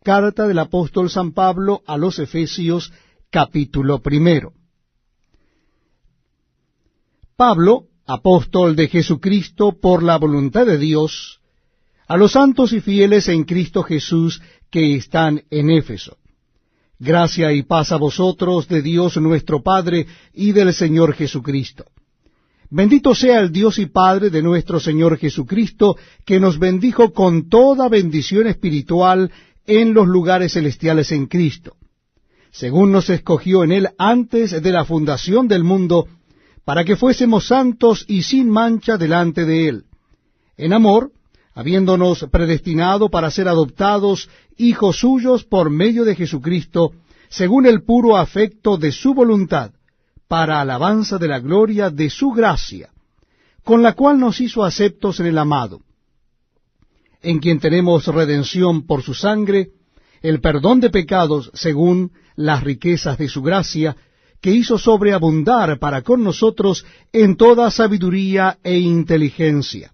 Carta del apóstol San Pablo a los Efesios, capítulo 1. Pablo, apóstol de Jesucristo por la voluntad de Dios, a los santos y fieles en Cristo Jesús que están en Éfeso. Gracia y paz a vosotros de Dios nuestro Padre y del Señor Jesucristo. Bendito sea el Dios y Padre de nuestro Señor Jesucristo, que nos bendijo con toda bendición espiritual en los lugares celestiales en Cristo, según nos escogió en Él antes de la fundación del mundo, para que fuésemos santos y sin mancha delante de Él, en amor, habiéndonos predestinado para ser adoptados hijos suyos por medio de Jesucristo, según el puro afecto de su voluntad, para alabanza de la gloria de su gracia, con la cual nos hizo aceptos en el amado, en quien tenemos redención por su sangre, el perdón de pecados según las riquezas de su gracia, que hizo sobreabundar para con nosotros en toda sabiduría e inteligencia,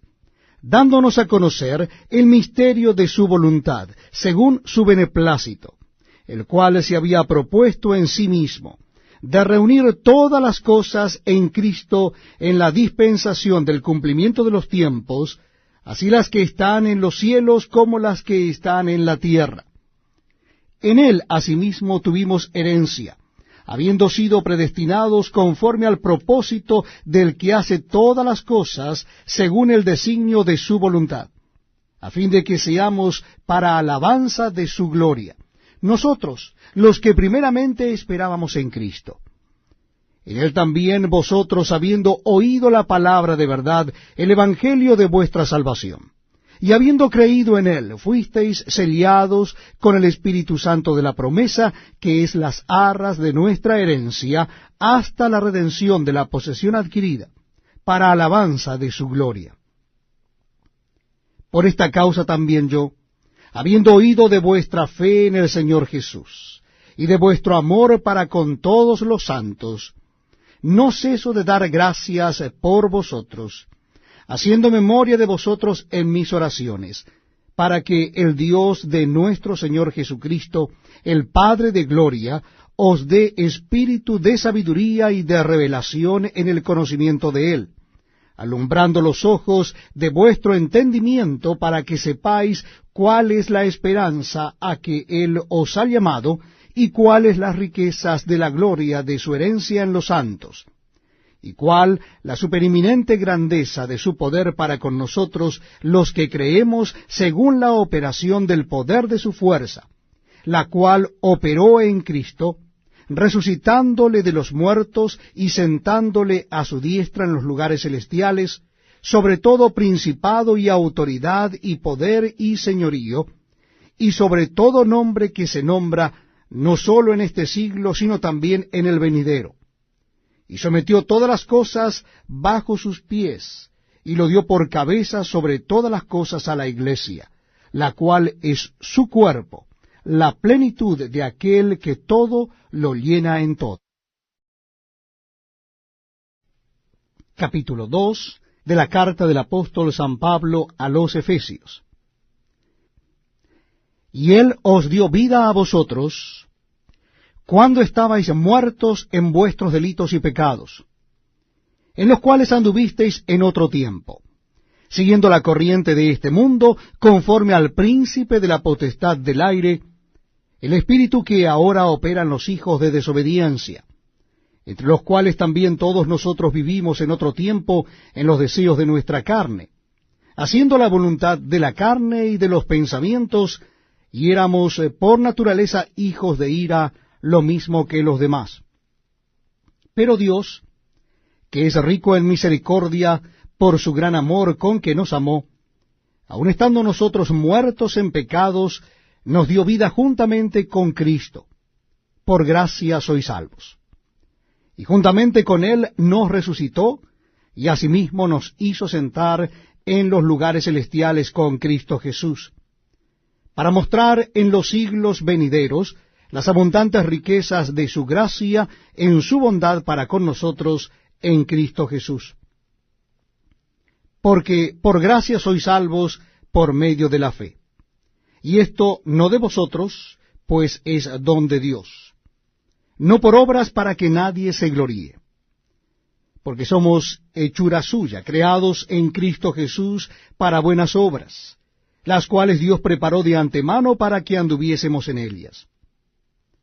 dándonos a conocer el misterio de su voluntad, según su beneplácito, el cual se había propuesto en sí mismo, de reunir todas las cosas en Cristo en la dispensación del cumplimiento de los tiempos, así las que están en los cielos como las que están en la tierra. En Él asimismo tuvimos herencia, habiendo sido predestinados conforme al propósito del que hace todas las cosas según el designio de su voluntad, a fin de que seamos para alabanza de su gloria, nosotros, los que primeramente esperábamos en Cristo. En Él también vosotros, habiendo oído la palabra de verdad, el evangelio de vuestra salvación, y habiendo creído en Él, fuisteis sellados con el Espíritu Santo de la promesa, que es las arras de nuestra herencia, hasta la redención de la posesión adquirida, para alabanza de su gloria. Por esta causa también yo, habiendo oído de vuestra fe en el Señor Jesús, y de vuestro amor para con todos los santos, no ceso de dar gracias por vosotros, haciendo memoria de vosotros en mis oraciones, para que el Dios de nuestro Señor Jesucristo, el Padre de gloria, os dé espíritu de sabiduría y de revelación en el conocimiento de Él, alumbrando los ojos de vuestro entendimiento, para que sepáis cuál es la esperanza a que Él os ha llamado, y cuáles las riquezas de la gloria de su herencia en los santos, y cuál la supereminente grandeza de su poder para con nosotros, los que creemos según la operación del poder de su fuerza, la cual operó en Cristo, resucitándole de los muertos y sentándole a su diestra en los lugares celestiales, sobre todo principado y autoridad y poder y señorío, y sobre todo nombre que se nombra no sólo en este siglo, sino también en el venidero. Y sometió todas las cosas bajo sus pies, y lo dio por cabeza sobre todas las cosas a la Iglesia, la cual es su cuerpo, la plenitud de aquel que todo lo llena en todo. Capítulo 2 de la carta del apóstol San Pablo a los Efesios. Y Él os dio vida a vosotros, cuando estabais muertos en vuestros delitos y pecados, en los cuales anduvisteis en otro tiempo, siguiendo la corriente de este mundo, conforme al príncipe de la potestad del aire, el espíritu que ahora opera en los hijos de desobediencia, entre los cuales también todos nosotros vivimos en otro tiempo en los deseos de nuestra carne, haciendo la voluntad de la carne y de los pensamientos, y éramos por naturaleza hijos de ira, lo mismo que los demás. Pero Dios, que es rico en misericordia, por su gran amor con que nos amó, aun estando nosotros muertos en pecados, nos dio vida juntamente con Cristo. Por gracia sois salvos. Y juntamente con Él nos resucitó, y asimismo nos hizo sentar en los lugares celestiales con Cristo Jesús, para mostrar en los siglos venideros las abundantes riquezas de su gracia en su bondad para con nosotros en Cristo Jesús. Porque por gracia sois salvos por medio de la fe. y esto no de vosotros, pues es don de Dios, no por obras para que nadie se gloríe. Porque somos hechura suya, creados en Cristo Jesús para buenas obras, las cuales Dios preparó de antemano para que anduviésemos en ellas.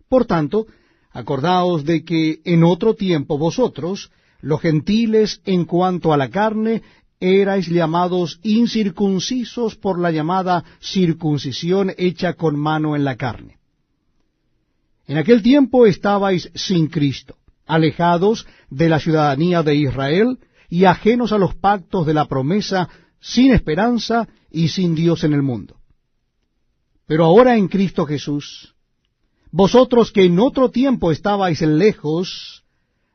Por tanto, acordaos de que en otro tiempo vosotros, los gentiles en cuanto a la carne, erais llamados incircuncisos por la llamada circuncisión hecha con mano en la carne. En aquel tiempo estabais sin Cristo, alejados de la ciudadanía de Israel y ajenos a los pactos de la promesa, sin esperanza y sin Dios en el mundo. Pero ahora en Cristo Jesús, vosotros que en otro tiempo estabais lejos,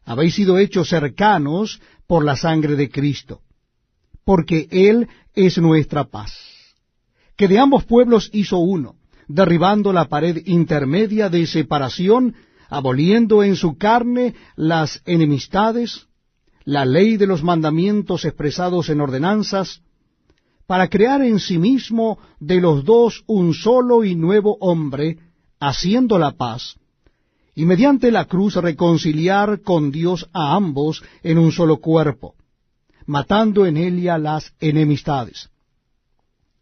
habéis sido hechos cercanos por la sangre de Cristo, porque Él es nuestra paz, que de ambos pueblos hizo uno, derribando la pared intermedia de separación, aboliendo en su carne las enemistades, la ley de los mandamientos expresados en ordenanzas, para crear en sí mismo de los dos un solo y nuevo hombre, haciendo la paz, y mediante la cruz reconciliar con Dios a ambos en un solo cuerpo, matando en ella las enemistades.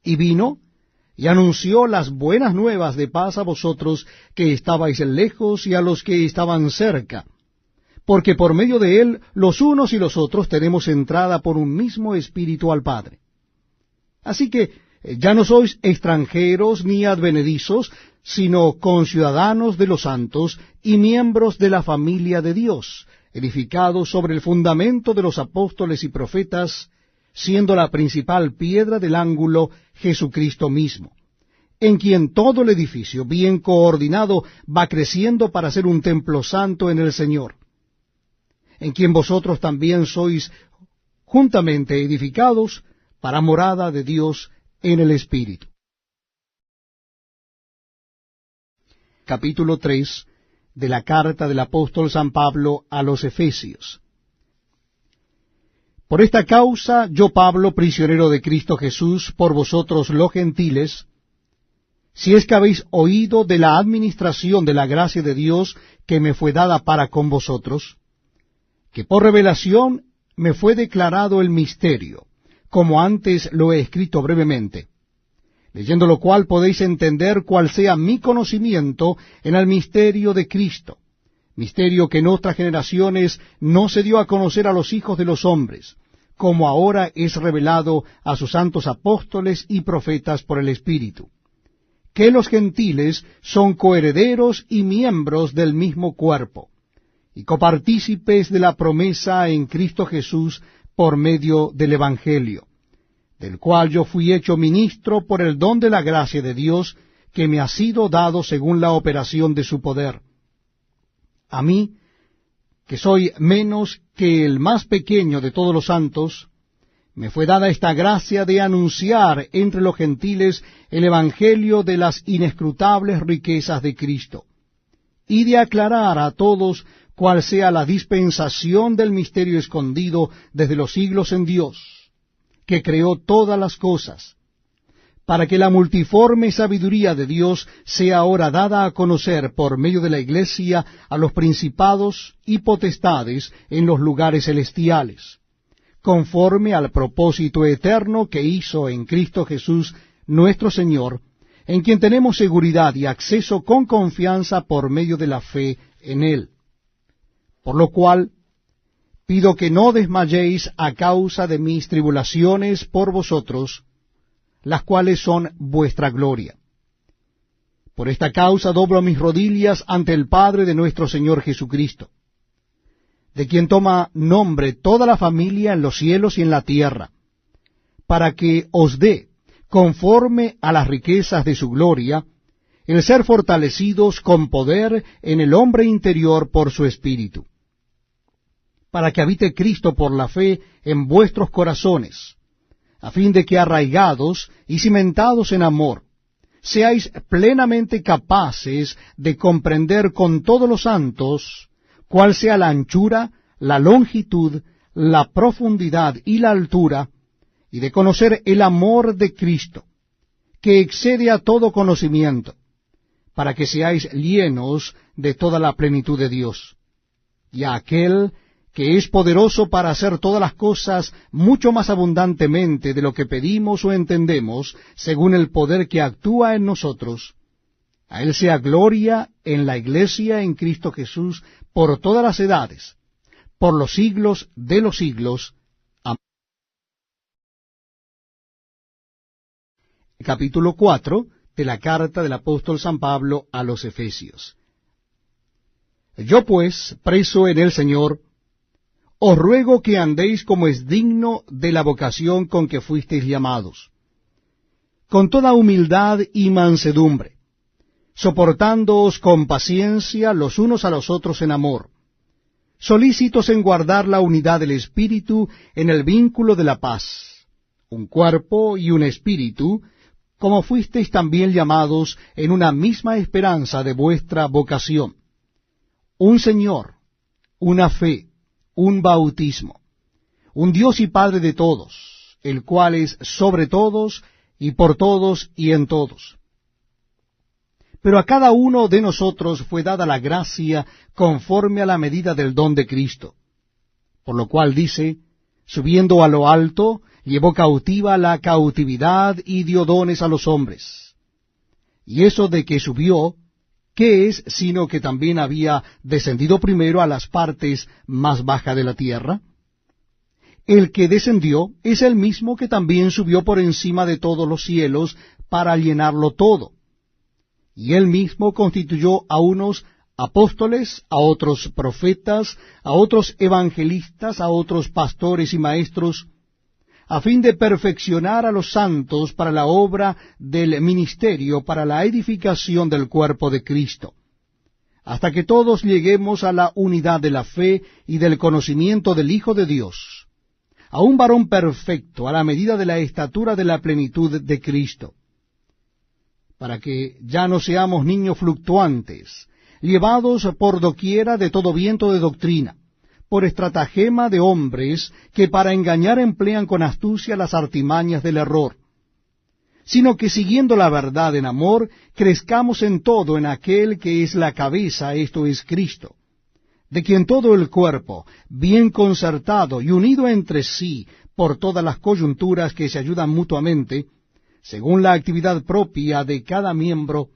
Y vino y anunció las buenas nuevas de paz a vosotros que estabais lejos y a los que estaban cerca, porque por medio de él los unos y los otros tenemos entrada por un mismo Espíritu al Padre. Así que ya no sois extranjeros ni advenedizos, sino conciudadanos de los santos y miembros de la familia de Dios, edificados sobre el fundamento de los apóstoles y profetas, siendo la principal piedra del ángulo Jesucristo mismo, en quien todo el edificio, bien coordinado, va creciendo para ser un templo santo en el Señor, en quien vosotros también sois juntamente edificados para morada de Dios en el Espíritu. Capítulo 3 de la carta del apóstol San Pablo a los Efesios. Por esta causa, yo Pablo, prisionero de Cristo Jesús, por vosotros los gentiles, si es que habéis oído de la administración de la gracia de Dios que me fue dada para con vosotros, que por revelación me fue declarado el misterio, como antes lo he escrito brevemente, leyendo lo cual podéis entender cuál sea mi conocimiento en el misterio de Cristo, misterio que en otras generaciones no se dio a conocer a los hijos de los hombres, como ahora es revelado a sus santos apóstoles y profetas por el Espíritu, que los gentiles son coherederos y miembros del mismo cuerpo, y copartícipes de la promesa en Cristo Jesús por medio del Evangelio, del cual yo fui hecho ministro por el don de la gracia de Dios que me ha sido dado según la operación de su poder. A mí, que soy menos que el más pequeño de todos los santos, me fue dada esta gracia de anunciar entre los gentiles el evangelio de las inescrutables riquezas de Cristo, y de aclarar a todos cuál sea la dispensación del misterio escondido desde los siglos en Dios, que creó todas las cosas, para que la multiforme sabiduría de Dios sea ahora dada a conocer por medio de la Iglesia a los principados y potestades en los lugares celestiales, conforme al propósito eterno que hizo en Cristo Jesús nuestro Señor, en quien tenemos seguridad y acceso con confianza por medio de la fe en Él. Por lo cual, pido que no desmayéis a causa de mis tribulaciones por vosotros, las cuales son vuestra gloria. Por esta causa doblo mis rodillas ante el Padre de nuestro Señor Jesucristo, de quien toma nombre toda la familia en los cielos y en la tierra, para que os dé, conforme a las riquezas de su gloria, el ser fortalecidos con poder en el hombre interior por su Espíritu, para que habite Cristo por la fe en vuestros corazones, a fin de que arraigados y cimentados en amor, seáis plenamente capaces de comprender con todos los santos cuál sea la anchura, la longitud, la profundidad y la altura, y de conocer el amor de Cristo, que excede a todo conocimiento, para que seáis llenos de toda la plenitud de Dios. Y a aquel que es poderoso para hacer todas las cosas mucho más abundantemente de lo que pedimos o entendemos, según el poder que actúa en nosotros, a Él sea gloria en la Iglesia en Cristo Jesús por todas las edades, por los siglos de los siglos. Amén. Capítulo 4 de la carta del apóstol San Pablo a los Efesios. Yo pues, preso en el Señor, os ruego que andéis como es digno de la vocación con que fuisteis llamados, con toda humildad y mansedumbre, soportándoos con paciencia los unos a los otros en amor, solícitos en guardar la unidad del Espíritu en el vínculo de la paz, un cuerpo y un espíritu, como fuisteis también llamados en una misma esperanza de vuestra vocación, un Señor, una fe, un bautismo, un Dios y Padre de todos, el cual es sobre todos y por todos y en todos. Pero a cada uno de nosotros fue dada la gracia conforme a la medida del don de Cristo. Por lo cual dice, subiendo a lo alto, llevó cautiva la cautividad y dio dones a los hombres. Y eso de que subió, ¿qué es sino que también había descendido primero a las partes más bajas de la tierra? El que descendió es el mismo que también subió por encima de todos los cielos para llenarlo todo. Y él mismo constituyó a unos apóstoles, a otros profetas, a otros evangelistas, a otros pastores y maestros, a fin de perfeccionar a los santos para la obra del ministerio, para la edificación del cuerpo de Cristo, hasta que todos lleguemos a la unidad de la fe y del conocimiento del Hijo de Dios, a un varón perfecto, a la medida de la estatura de la plenitud de Cristo, para que ya no seamos niños fluctuantes, llevados por doquiera de todo viento de doctrina, por estratagema de hombres que para engañar emplean con astucia las artimañas del error, sino que siguiendo la verdad en amor, crezcamos en todo en aquel que es la cabeza, esto es Cristo, de quien todo el cuerpo, bien concertado y unido entre sí por todas las coyunturas que se ayudan mutuamente, según la actividad propia de cada miembro,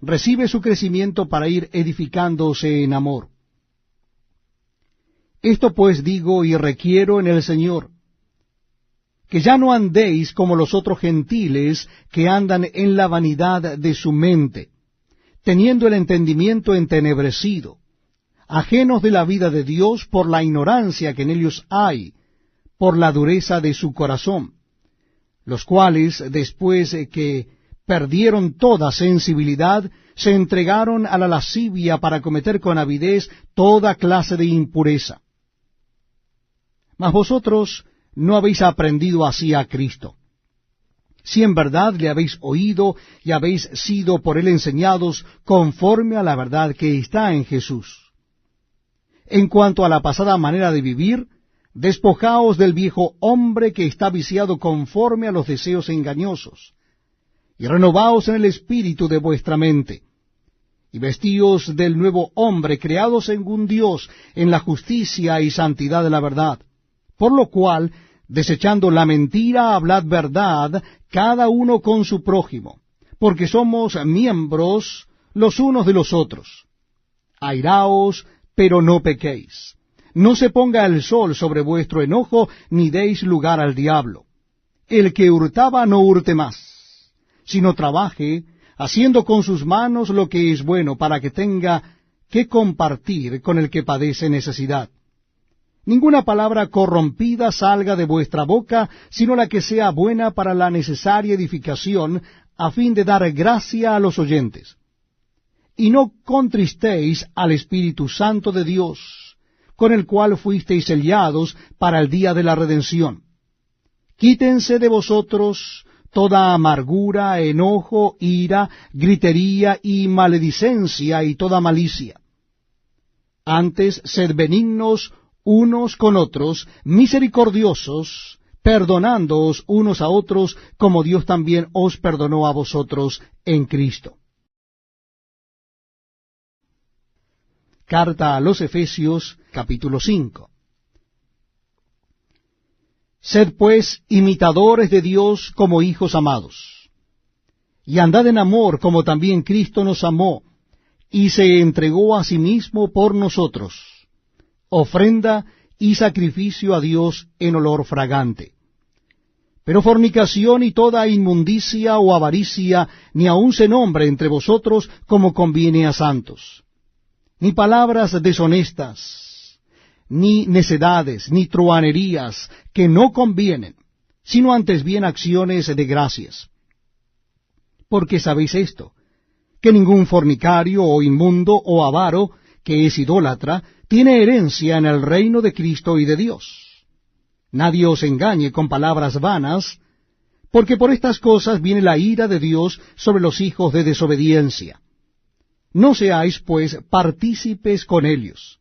recibe su crecimiento para ir edificándose en amor. Esto pues digo y requiero en el Señor, que ya no andéis como los otros gentiles que andan en la vanidad de su mente, teniendo el entendimiento entenebrecido, ajenos de la vida de Dios por la ignorancia que en ellos hay, por la dureza de su corazón, los cuales, después que perdieron toda sensibilidad, se entregaron a la lascivia para cometer con avidez toda clase de impureza. Mas vosotros no habéis aprendido así a Cristo. Si en verdad le habéis oído y habéis sido por él enseñados conforme a la verdad que está en Jesús. En cuanto a la pasada manera de vivir, despojaos del viejo hombre que está viciado conforme a los deseos engañosos, y renovaos en el espíritu de vuestra mente, y vestíos del nuevo hombre, creado según Dios, en la justicia y santidad de la verdad. Por lo cual, desechando la mentira, hablad verdad, cada uno con su prójimo, porque somos miembros los unos de los otros. Airaos, pero no pequéis. No se ponga el sol sobre vuestro enojo, ni deis lugar al diablo. El que hurtaba no hurte más, sino trabaje, haciendo con sus manos lo que es bueno, para que tenga que compartir con el que padece necesidad. Ninguna palabra corrompida salga de vuestra boca, sino la que sea buena para la necesaria edificación, a fin de dar gracia a los oyentes. Y no contristéis al Espíritu Santo de Dios, con el cual fuisteis sellados para el día de la redención. Quítense de vosotros toda amargura, enojo, ira, gritería y maledicencia y toda malicia. Antes, sed benignos unos con otros, misericordiosos, perdonándoos unos a otros, como Dios también os perdonó a vosotros en Cristo. Carta a los Efesios, capítulo 5. Sed pues imitadores de Dios como hijos amados, y andad en amor como también Cristo nos amó, y se entregó a sí mismo por nosotros, ofrenda y sacrificio a Dios en olor fragante. Pero fornicación y toda inmundicia o avaricia ni aun se nombre entre vosotros como conviene a santos, ni palabras deshonestas, ni necedades, ni truhanerías, que no convienen, sino antes bien acciones de gracias. Porque sabéis esto, que ningún fornicario, o inmundo, o avaro, que es idólatra, tiene herencia en el reino de Cristo y de Dios. Nadie os engañe con palabras vanas, porque por estas cosas viene la ira de Dios sobre los hijos de desobediencia. No seáis, pues, partícipes con ellos.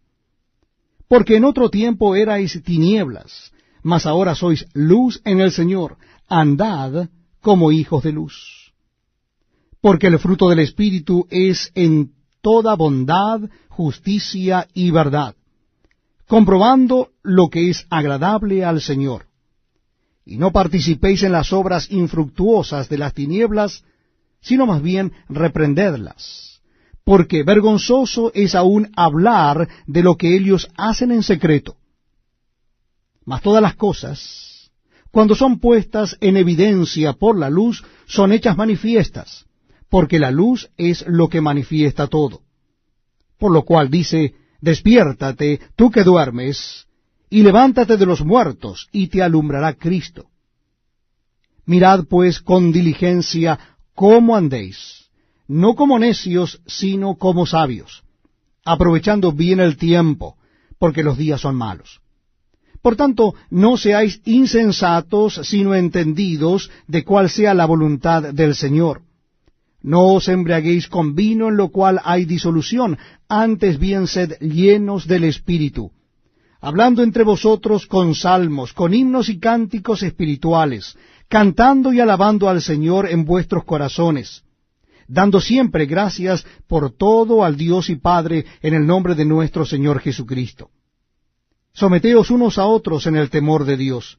Porque en otro tiempo erais tinieblas, mas ahora sois luz en el Señor. Andad como hijos de luz. Porque el fruto del Espíritu es en toda bondad, justicia y verdad, comprobando lo que es agradable al Señor. Y no participéis en las obras infructuosas de las tinieblas, sino más bien reprendedlas. Porque vergonzoso es aún hablar de lo que ellos hacen en secreto. Mas todas las cosas, cuando son puestas en evidencia por la luz, son hechas manifiestas, porque la luz es lo que manifiesta todo. Por lo cual dice, despiértate, tú que duermes, y levántate de los muertos, y te alumbrará Cristo. Mirad pues con diligencia cómo andéis, no como necios, sino como sabios, aprovechando bien el tiempo, porque los días son malos. Por tanto, no seáis insensatos, sino entendidos de cuál sea la voluntad del Señor. No os embriaguéis con vino, en lo cual hay disolución, antes bien sed llenos del Espíritu, hablando entre vosotros con salmos, con himnos y cánticos espirituales, cantando y alabando al Señor en vuestros corazones, dando siempre gracias por todo al Dios y Padre en el nombre de nuestro Señor Jesucristo. Someteos unos a otros en el temor de Dios.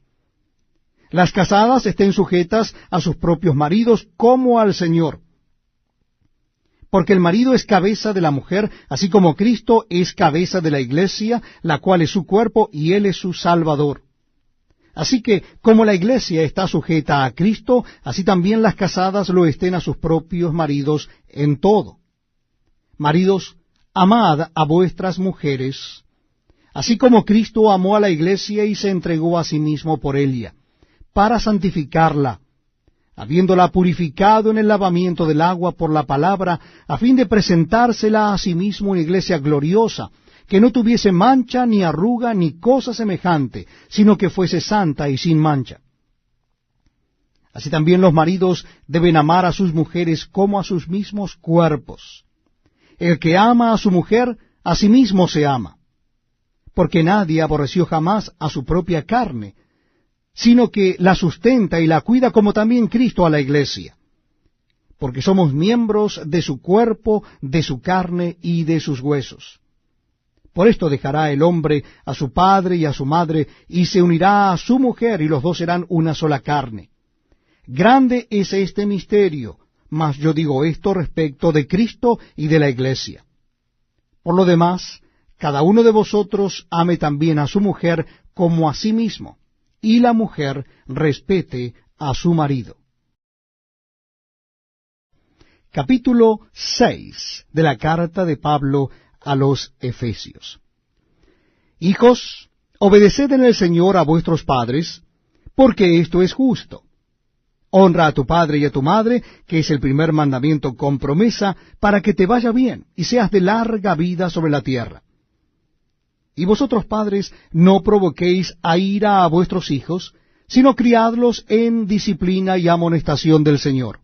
Las casadas estén sujetas a sus propios maridos como al Señor, porque el marido es cabeza de la mujer, así como Cristo es cabeza de la iglesia, la cual es su cuerpo, y él es su Salvador. Así que, como la iglesia está sujeta a Cristo, así también las casadas lo estén a sus propios maridos en todo. Maridos, amad a vuestras mujeres, así como Cristo amó a la iglesia y se entregó a sí mismo por ella, para santificarla, habiéndola purificado en el lavamiento del agua por la palabra, a fin de presentársela a sí mismo una iglesia gloriosa, que no tuviese mancha, ni arruga, ni cosa semejante, sino que fuese santa y sin mancha. Así también los maridos deben amar a sus mujeres como a sus mismos cuerpos. El que ama a su mujer, a sí mismo se ama, porque nadie aborreció jamás a su propia carne, sino que la sustenta y la cuida, como también Cristo a la iglesia, porque somos miembros de su cuerpo, de su carne y de sus huesos. Por esto dejará el hombre a su padre y a su madre, y se unirá a su mujer, y los dos serán una sola carne. Grande es este misterio, mas yo digo esto respecto de Cristo y de la iglesia. Por lo demás, cada uno de vosotros ame también a su mujer como a sí mismo, y la mujer respete a su marido. Capítulo 6 de la carta de Pablo a los Efesios. Hijos, obedeced en el Señor a vuestros padres, porque esto es justo. Honra a tu padre y a tu madre, que es el primer mandamiento con promesa, para que te vaya bien y seas de larga vida sobre la tierra. Y vosotros, padres, no provoquéis a ira a vuestros hijos, sino criadlos en disciplina y amonestación del Señor.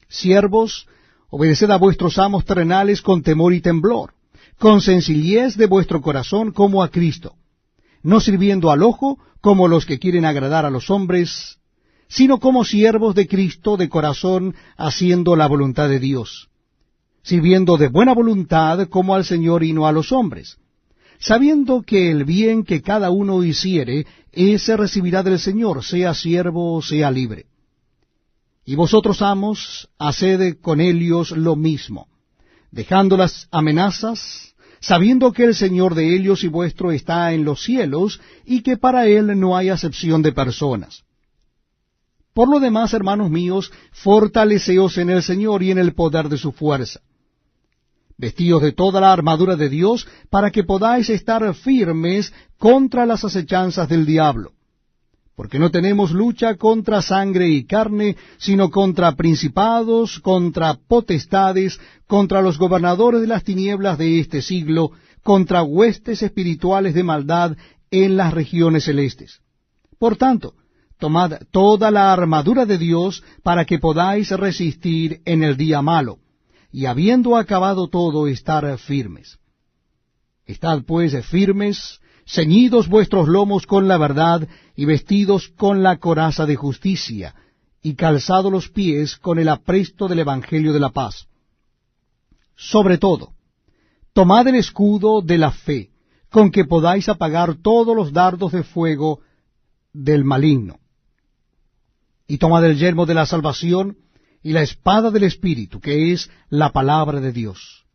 Siervos, obedeced a vuestros amos terrenales con temor y temblor, con sencillez de vuestro corazón como a Cristo, no sirviendo al ojo como los que quieren agradar a los hombres, sino como siervos de Cristo de corazón, haciendo la voluntad de Dios, sirviendo de buena voluntad como al Señor y no a los hombres, sabiendo que el bien que cada uno hiciere, ese recibirá del Señor, sea siervo o sea libre. Y vosotros, amos, haced con ellos lo mismo, dejando las amenazas, sabiendo que el Señor de ellos y vuestro está en los cielos, y que para él no hay acepción de personas. Por lo demás, hermanos míos, fortaleceos en el Señor y en el poder de su fuerza. Vestíos de toda la armadura de Dios, para que podáis estar firmes contra las acechanzas del diablo. Porque no tenemos lucha contra sangre y carne, sino contra principados, contra potestades, contra los gobernadores de las tinieblas de este siglo, contra huestes espirituales de maldad en las regiones celestes. Por tanto, tomad toda la armadura de Dios para que podáis resistir en el día malo, y habiendo acabado todo, estar firmes. Estad pues firmes, ceñidos vuestros lomos con la verdad, y vestidos con la coraza de justicia, y calzados los pies con el apresto del Evangelio de la paz. Sobre todo, tomad el escudo de la fe, con que podáis apagar todos los dardos de fuego del maligno. Y tomad el yelmo de la salvación, y la espada del Espíritu, que es la palabra de Dios,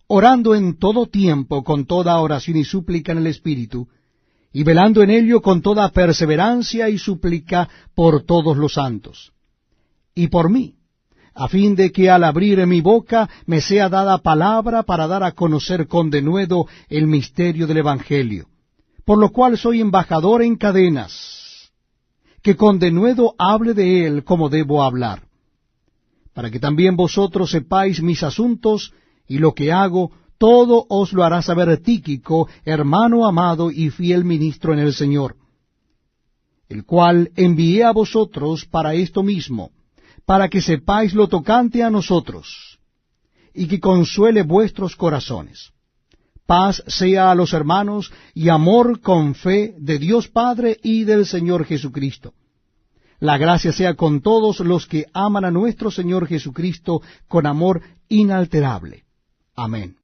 orando en todo tiempo con toda oración y súplica en el Espíritu, y velando en ello con toda perseverancia y súplica por todos los santos, y por mí, a fin de que al abrir mi boca me sea dada palabra para dar a conocer con denuedo el misterio del Evangelio, por lo cual soy embajador en cadenas, que con denuedo hable de él como debo hablar, para que también vosotros sepáis mis asuntos y lo que hago, todo os lo hará saber Tíquico, hermano amado y fiel ministro en el Señor, el cual envié a vosotros para esto mismo, para que sepáis lo tocante a nosotros, y que consuele vuestros corazones. Paz sea a los hermanos y amor con fe de Dios Padre y del Señor Jesucristo. La gracia sea con todos los que aman a nuestro Señor Jesucristo con amor inalterable. Amén.